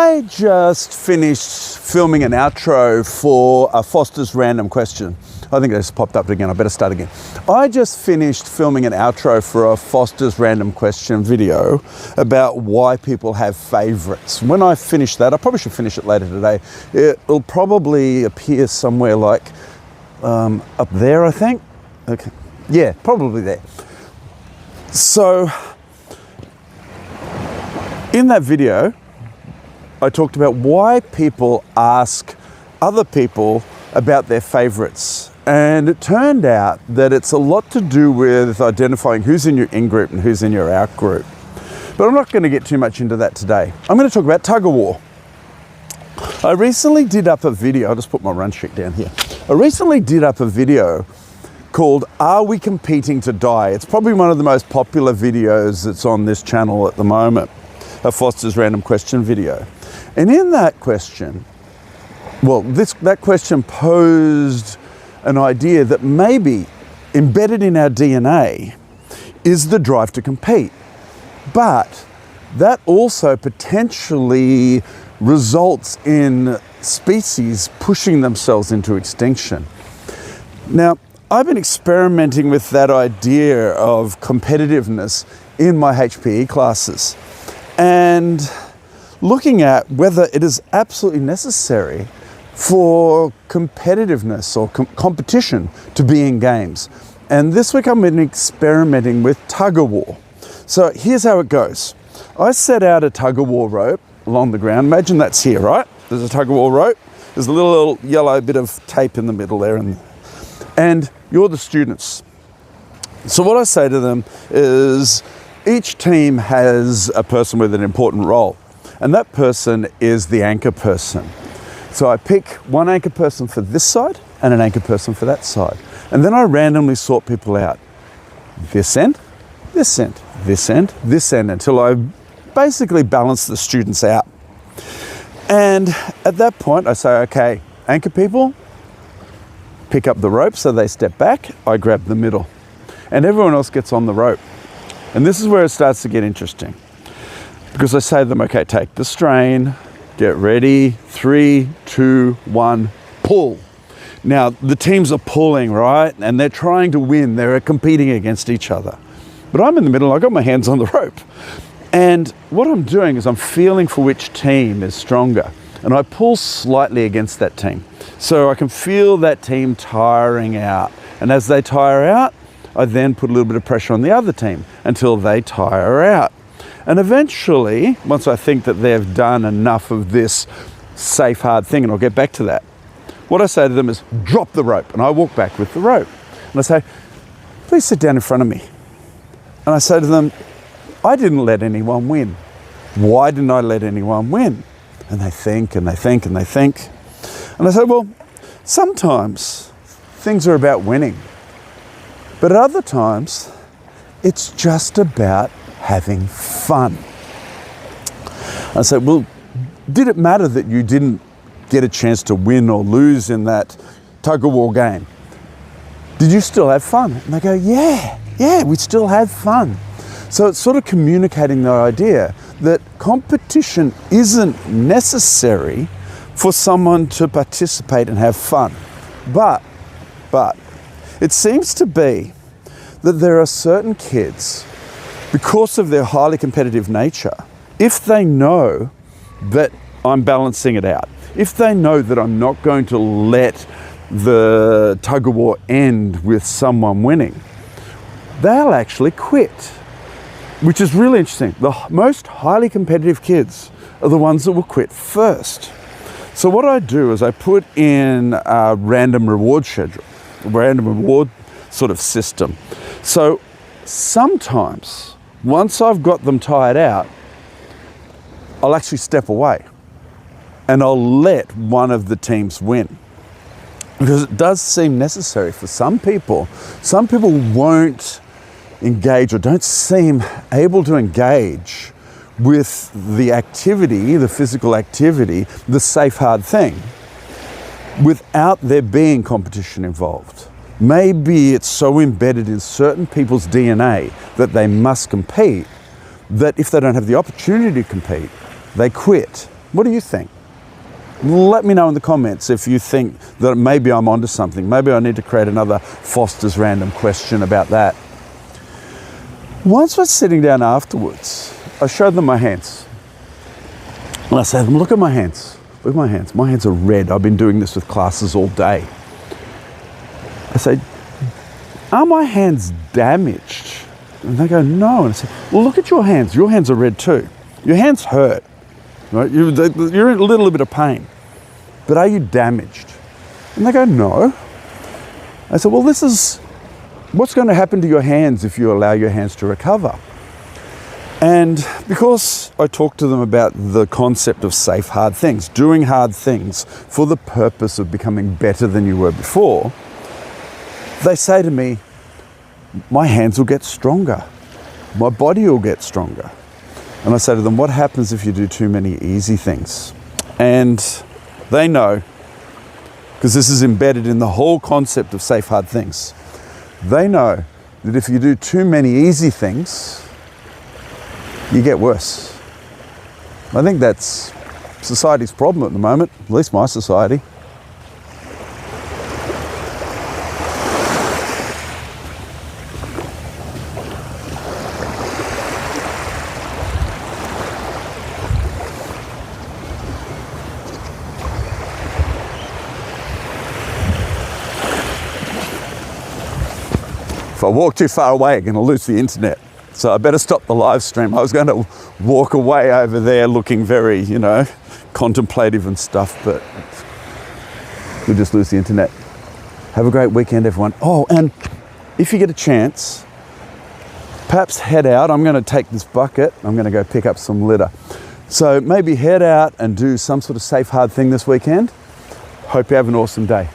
I just finished filming an outro for a Foster's random question. I think it just popped up again. I better start again. I just finished filming an outro for a Foster's random question video about why people have favorites. When I finish that, I probably should finish it later today. It'll probably appear somewhere like up there, I think. Okay. Yeah, probably there. So in that video, I talked about why people ask other people about their favorites. And it turned out that it's a lot to do with identifying who's in your in-group and who's in your out-group. But I'm not going to get too much into that today. I'm going to talk about Tug-o-War. I recently did up a video, I'll just put my run sheet down here. I recently did up a video called Are We Competing to Die? It's probably one of the most popular videos that's on this channel at the moment, a Foster's random question video. And in that question, well, that question posed an idea that maybe embedded in our DNA is the drive to compete. But that also potentially results in species pushing themselves into extinction. Now, I've been experimenting with that idea of competitiveness in my HPE classes and looking at whether it is absolutely necessary for competitiveness or competition to be in games. And this week I've been experimenting with Tug-o-War. So here's how it goes. I set out a Tug-o-War rope along the ground. Imagine that's here, right? There's a Tug-o-War rope. There's a little yellow bit of tape in the middle there. And you're the students. So what I say to them is each team has a person with an important role. And that person is the anchor person. So I pick one anchor person for this side and an anchor person for that side. And then I randomly sort people out. This end, this end, this end, this end, until I basically balance the students out. And at that point I say, okay, anchor people, pick up the rope so they step back, I grab the middle. And everyone else gets on the rope. And this is where it starts to get interesting. Because I say to them, okay, take the strain, get ready, 3, 2, 1, pull. Now, the teams are pulling, right? And they're trying to win. They're competing against each other. But I'm in the middle, I've got my hands on the rope. And what I'm doing is I'm feeling for which team is stronger. And I pull slightly against that team. So I can feel that team tiring out. And as they tire out, I then put a little bit of pressure on the other team until they tire out. And eventually, once I think that they've done enough of this safe, hard thing, and I'll get back to that, what I say to them is, drop the rope. And I walk back with the rope. And I say, please sit down in front of me. And I say to them, I didn't let anyone win. Why didn't I let anyone win? And they think, and they think, and they think. And I say, well, sometimes things are about winning. But at other times, it's just about having fun. I said, well, did it matter that you didn't get a chance to win or lose in that Tug-o-War game? Did you still have fun? And they go, yeah, we still had fun. So it's sort of communicating the idea that competition isn't necessary for someone to participate and have fun. But it seems to be that there are certain kids, because of their highly competitive nature, if they know that I'm balancing it out, if they know that I'm not going to let the tug-of-war end with someone winning, they'll actually quit, which is really interesting. The most highly competitive kids are the ones that will quit first. So what I do is I put in a random reward schedule, a random reward sort of system. So sometimes, once I've got them tired out, I'll actually step away and I'll let one of the teams win. Because it does seem necessary for some people. Some people won't engage or don't seem able to engage with the activity, the physical activity, the safe, hard thing, without there being competition involved. Maybe it's so embedded in certain people's DNA that they must compete, that if they don't have the opportunity to compete, they quit. What do you think? Let me know in the comments if you think that maybe I'm onto something. Maybe I need to create another Foster's random question about that. Once we're sitting down afterwards, I showed them my hands. And I say to them, look at my hands. Look at my hands. My hands are red. I've been doing this with classes all day. I say, are my hands damaged? And they go, no. And I say, well, look at your hands. Your hands are red too. Your hands hurt. Right? You're in a little bit of pain, but are you damaged? And they go, no. I said, well, this is what's going to happen to your hands if you allow your hands to recover. And because I talked to them about the concept of safe, hard things, doing hard things for the purpose of becoming better than you were before, they say to me, my hands will get stronger. My body will get stronger. And I say to them, what happens if you do too many easy things? And they know, because this is embedded in the whole concept of safe, hard things. They know that if you do too many easy things, you get worse. I think that's society's problem at the moment, at least my society. If I walk too far away, I'm going to lose the internet. So I better stop the live stream. I was going to walk away over there looking very, you know, contemplative and stuff, but we'll just lose the internet. Have a great weekend, everyone. Oh, and if you get a chance, perhaps head out. I'm going to take this bucket. I'm going to go pick up some litter. So maybe head out and do some sort of safe, hard thing this weekend. Hope you have an awesome day.